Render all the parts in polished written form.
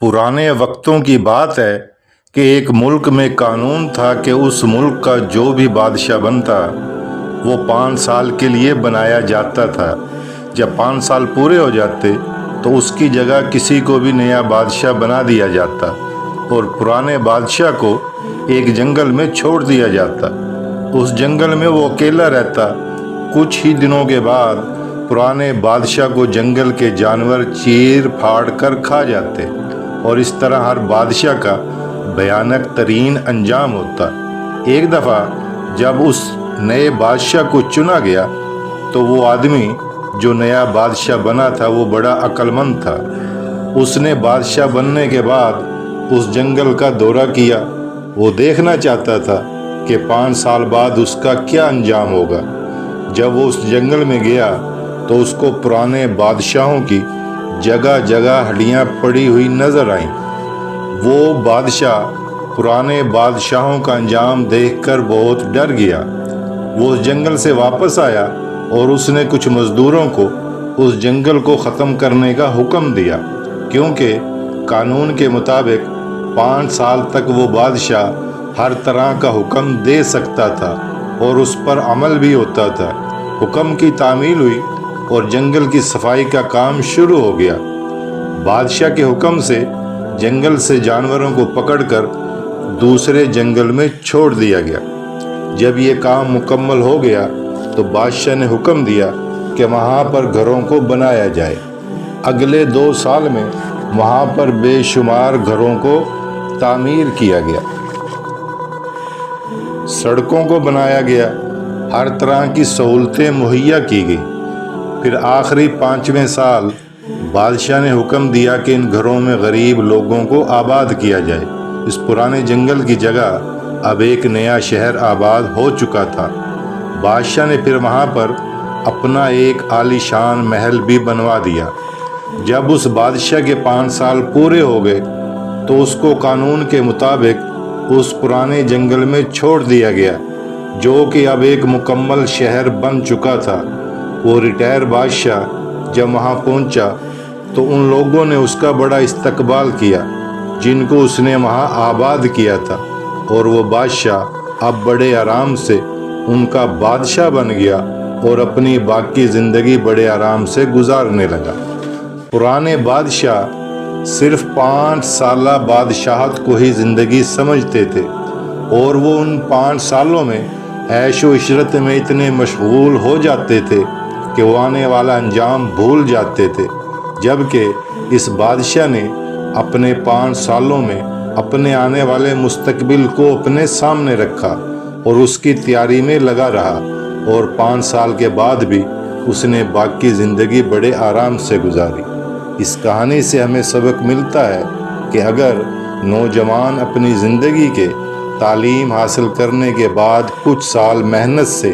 पुराने वक्तों की बात है कि एक मुल्क में कानून था कि उस मुल्क का जो भी बादशाह बनता वो 5 साल के लिए बनाया जाता था। जब 5 साल पूरे हो जाते तो उसकी जगह किसी को भी नया बादशाह बना दिया जाता और पुराने बादशाह को एक जंगल में छोड़ दिया जाता। उस जंगल में वो अकेला रहता। कुछ ही दिनों के बाद पुराने बादशाह को जंगल के जानवर चीर फाड़ कर खा जाते और इस तरह हर बादशाह का भयानक तरीन अंजाम होता। एक दफ़ा जब उस नए बादशाह को चुना गया तो वो आदमी जो नया बादशाह बना था वो बड़ा अक्लमंद था। उसने बादशाह बनने के बाद उस जंगल का दौरा किया। वो देखना चाहता था कि 5 साल बाद उसका क्या अंजाम होगा। जब वो उस जंगल में गया तो उसको पुराने बादशाहों की जगह जगह हड्डियां पड़ी हुई नजर आईं। वो बादशाह पुराने बादशाहों का अंजाम देखकर बहुत डर गया। वो उस जंगल से वापस आया और उसने कुछ मजदूरों को उस जंगल को ख़त्म करने का हुक्म दिया, क्योंकि कानून के मुताबिक 5 साल तक वो बादशाह हर तरह का हुक्म दे सकता था और उस पर अमल भी होता था। हुक्म की तामील हुई और जंगल की सफाई का काम शुरू हो गया। बादशाह के हुक्म से जंगल से जानवरों को पकड़कर दूसरे जंगल में छोड़ दिया गया। जब ये काम मुकम्मल हो गया तो बादशाह ने हुक्म दिया कि वहाँ पर घरों को बनाया जाए। अगले 2 साल में वहाँ पर बेशुमार घरों को तामीर किया गया, सड़कों को बनाया गया, हर तरह की सहूलतें मुहैया की गई। फिर आखिरी 5वें साल बादशाह ने हुक्म दिया कि इन घरों में गरीब लोगों को आबाद किया जाए। इस पुराने जंगल की जगह अब एक नया शहर आबाद हो चुका था। बादशाह ने फिर वहाँ पर अपना एक आलीशान महल भी बनवा दिया। जब उस बादशाह के 5 साल पूरे हो गए तो उसको कानून के मुताबिक उस पुराने जंगल में छोड़ दिया गया, जो कि अब एक मुकम्मल शहर बन चुका था। वो रिटायर बादशाह जब वहाँ पहुँचा तो उन लोगों ने उसका बड़ा इस्तकबाल किया जिनको उसने वहाँ आबाद किया था, और वो बादशाह अब बड़े आराम से उनका बादशाह बन गया और अपनी बाकी ज़िंदगी बड़े आराम से गुजारने लगा। पुराने बादशाह सिर्फ 5 साला बादशाहत को ही ज़िंदगी समझते थे और वो उन 5 सालों में ऐशो इशरत में इतने मशगूल हो जाते थे कि वो आने वाला अंजाम भूल जाते थे। जबकि इस बादशाह ने अपने 5 सालों में अपने आने वाले मुस्तकबिल को अपने सामने रखा और उसकी तैयारी में लगा रहा, और 5 साल के बाद भी उसने बाकी ज़िंदगी बड़े आराम से गुजारी। इस कहानी से हमें सबक मिलता है कि अगर नौजवान अपनी ज़िंदगी के तालीम हासिल करने के बाद कुछ साल मेहनत से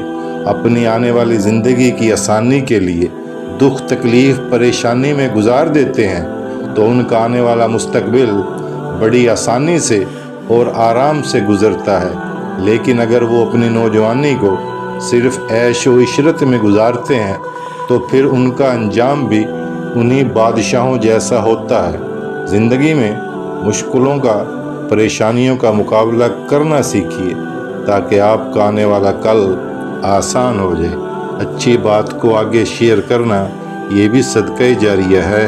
अपनी आने वाली ज़िंदगी की आसानी के लिए दुख तकलीफ़ परेशानी में गुजार देते हैं तो उनका आने वाला मुस्तकबिल बड़ी आसानी से और आराम से गुज़रता है। लेकिन अगर वो अपनी नौजवानी को सिर्फ़ ऐश व इशरत में गुजारते हैं तो फिर उनका अंजाम भी उन्हीं बादशाहों जैसा होता है। ज़िंदगी में मुश्किलों का, परेशानियों का मुकाबला करना सीखिए ताकि आपका आने वाला कल आसान हो जाए। अच्छी बात को आगे शेयर करना ये भी सदका जारिया है।